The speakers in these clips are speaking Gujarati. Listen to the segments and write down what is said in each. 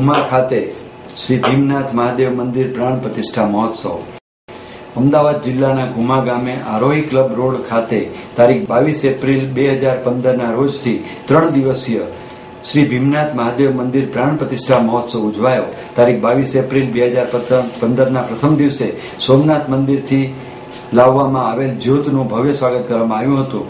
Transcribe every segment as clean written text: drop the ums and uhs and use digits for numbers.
ઘુમા ખાતે શ્રી ભીમનાથ મહાદેવ મંદિર પ્રાણ પ્રતિષ્ઠા મહોત્સવ. અમદાવાદ જિલ્લાના ઘુમા ગામે આરોહી ક્લબ રોડ ખાતે તારીખ 22 એપ્રિલ 2015ના રોજથી 3 દિવસીય શ્રી ભીમનાથ મહાદેવ મંદિર પ્રાણ પ્રતિષ્ઠા મહોત્સવ ઉજવાયો. તારીખ 22 એપ્રિલ 2015ના પ્રથમ દિવસે સોમનાથ મંદિરથી લાવવામાં આવેલ જ્યોતનું ભવ્ય સ્વાગત કરવામાં આવ્યું હતું.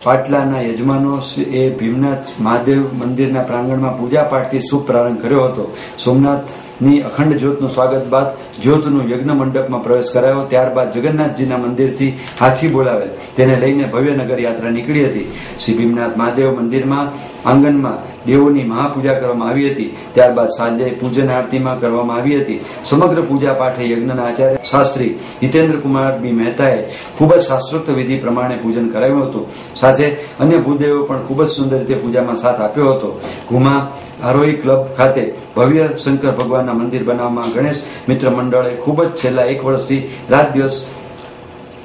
પાટલાના યજમાનો એ ભીમનાથ મહાદેવ મંદિરના પ્રાંગણમાં પૂજા પાઠથી શુભ પ્રારંભ કર્યો હતો. સોમનાથની અખંડ જ્યોતનું સ્વાગત બાદ જ્યોતનું યજ્ઞ મંડપમાં પ્રવેશ કરાયો. ત્યારબાદ જગન્નાથજીના મંદિરથી હાથી બોલાવેલ તેને લઈને ભવ્ય નગર યાત્રા નીકળી હતી. શ્રી ભીમનાથ મહાદેવ મંદિરમાં આંગણમાં દેવોની મહાપૂજા કરવામાં આવી હતી. ત્યારબાદ સાંજે પૂજન આરતીમાં કરવામાં આવી હતી. સમગ્ર પૂજા પાઠે યજ્ઞના આચાર્ય શાસ્ત્રી હિતેન્દ્રકુમાર બી મહેતાએ ખૂબ જ શાસ્ત્રોક્ત વિધિ પ્રમાણે પૂજન કરાવ્યું હતું. સાથે અન્ય ભૂદેવો પણ ખૂબ જ સુંદર રીતે પૂજામાં સાથ આપ્યો હતો. ઘુમા આરોહી ક્લબ ખાતે ભવ્ય શંકર ભગવાનના મંદિર બનાવવામાં ગણેશ મિત્ર મંડળે ખૂબ જ છેલ્લા 1 વર્ષથી રાત દિવસ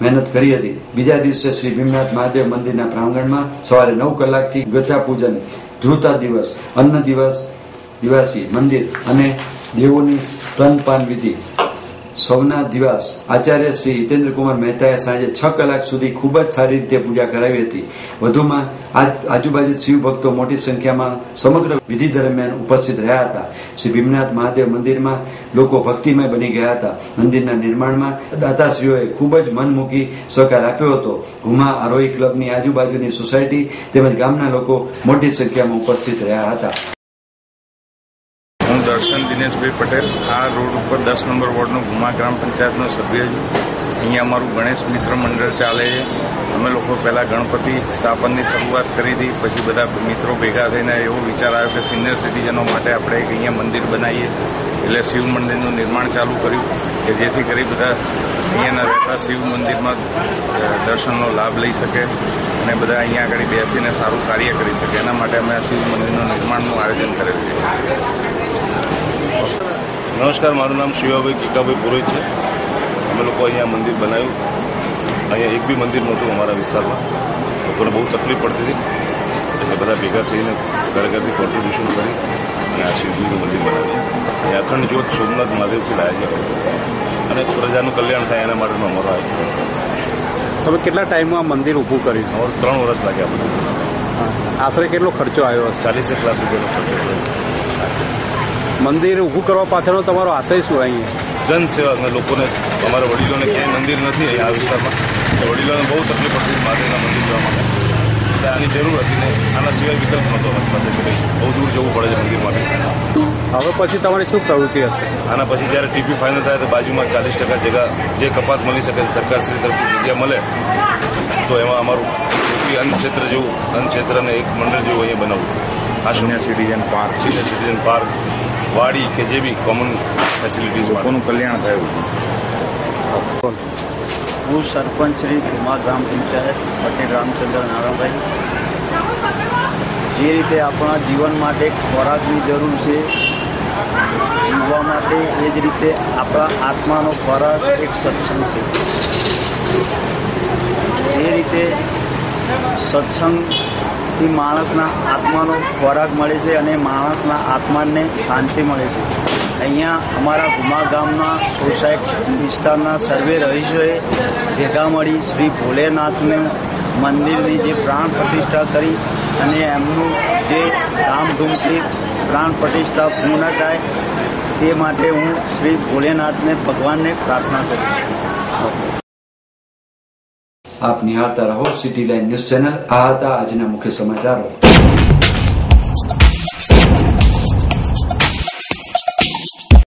મહેનત કરી હતી. બીજા દિવસે શ્રી ભીમનાથ મહાદેવ મંદિરના પ્રાંગણમાં સવારે 9 કલાકથી ગતા પૂજન, ધ્રુતા દિવસ, અન્ન દિવસ, દિવાસી મંદિર અને દેવોની સ્તનપાન વિધિ, સૌના દિવસ આચાર્ય શ્રી હિતેન્દ્રકુમાર મહેતાએ સાંજે 6 કલાક સુધી ખૂબ જ સારી રીતે પૂજા કરાવી હતી. વધુમાં આજુબાજુ શિવ ભક્તો મોટી સંખ્યામાં સમગ્ર વિધિ દરમિયાન ઉપસ્થિત રહ્યા હતા. શ્રી ભીમનાથ મહાદેવ મંદિરમાં લોકો ભક્તિમય બની ગયા હતા. મંદિરના નિર્માણમાં દાતાશ્રીઓએ ખૂબ જ મન મૂકી સહકાર આપ્યો હતો. ઘુમા આરોહી ક્લબની આજુબાજુની સોસાયટી તેમજ ગામના લોકો મોટી સંખ્યામાં ઉપસ્થિત રહ્યા હતા. હું દર્શન દિનેશભાઈ પટેલ, આ રોડ ઉપર 10 નંબર વોર્ડનો ઘુમા ગ્રામ પંચાયતનો સભ્ય છું. અહીંયા અમારું ગણેશ મિત્ર મંડળ ચાલે છે. અમે લોકો પહેલાં ગણપતિ સ્થાપનની શરૂઆત કરી હતી, પછી બધા મિત્રો ભેગા થઈને એવો વિચાર આવ્યો કે સિનિયર સિટીઝનો માટે આપણે અહીંયા મંદિર બનાવીએ. એટલે શિવ મંદિરનું નિર્માણ ચાલુ કર્યું કે જેથી કરી બધા અહીંયાના રહેતા શિવ મંદિરમાં દર્શનનો લાભ લઈ શકે અને બધા અહીંયા આગળ બેસીને સારું કાર્ય કરી શકે. એના માટે અમે આ શિવ મંદિરનું નિર્માણનું આયોજન કરેલું છે. નમસ્કાર, મારું નામ શિવાભાઈ કિકાભાઈ પુરોહિત છે. અમે લોકો અહીંયા મંદિર બનાવ્યું. અહીંયા એક બી મંદિર નહોતું અમારા વિસ્તારમાં. લોકોને બહુ તકલીફ પડતી હતી, એટલે બધા ભેગા થઈને ઘરે ઘરથી કોન્ટ્રીબ્યુશન કરી અને આ શિવજીનું મંદિર બનાવ્યું. અહીંયા અખંડ જ્યોત સોમનાથ મહાદેવથી લાયા છે અને પ્રજાનું કલ્યાણ થાય એના માટેનો અમારો આવ્યો. તમે કેટલા ટાઈમમાં આ મંદિર ઊભું કર્યું? અમારે 3 વર્ષ લાગ્યા મને. આશરે કેટલો ખર્ચો આવ્યો? 40 લાખ રૂપિયાનો ખર્ચો આવ્યો. મંદિર ઊભું કરવા પાછળનો તમારો આશય શું? અહીંયા જનસેવા અને લોકોને, અમારા વડીલોને ક્યાંય મંદિર નથી અહીંયા આ વિસ્તારમાં. વડીલોને બહુ તકલીફ પડતી મહાદેવના મંદિર જવા માટે, એટલે આની જરૂર હતી ને આના સિવાય વિકલ્પ નહોતો અમારી પાસે. બહુ દૂર જવું પડે છે મંદિર માટે. હવે પછી તમારી શું પ્રવૃત્તિ હશે? આના પછી જ્યારે ટીપી ફાઇનલ થાય તો બાજુમાં 40% જગ્યા જે કપાત મળી શકે સરકારશ્રી તરફથી જગ્યા મળે તો એમાં અમારું અન્ન ક્ષેત્ર જેવું અન્ન ક્ષેત્રને એક મંડળ જેવું અહીંયા બનાવવું. આ સિનિયર સિટીઝન પાર્ક વાડી કે જે બી કોમન ફેસિલિટીઝ લોકોનું કલ્યાણ થયું. હું સરપંચ શ્રી ઘુમા ગ્રામ પંચાયત પટેલ રામચંદ્ર નારાયણભાઈ. જે રીતે આપણા જીવન માટે ખોરાકની જરૂર છે જીવવા માટે, એ જ રીતે આપણા આત્માનો ખોરાક એક સત્સંગ છે. એ રીતે સત્સંગથી માણસના આત્માનો ખોરાક મળે છે અને માણસના આત્માને શાંતિ મળે છે. અહીંયા અમારા ઘુમા ગામના સોસાયટી વિસ્તારના સર્વે રહીશોએ ભેગા મળી શ્રી ભોલેનાથનું મંદિરની જે પ્રાણ પ્રતિષ્ઠા કરી અને એમનું જે ધામધૂમથી પ્રાણ પ્રતિષ્ઠા પૂર્ણ થાય તે માટે હું શ્રી ભોલેનાથને ભગવાનને પ્રાર્થના કરું છું. આપ નિહાળતા રહો સિટી લાઇન ન્યૂઝ ચેનલ. આ હતા આજના મુખ્ય સમાચારો.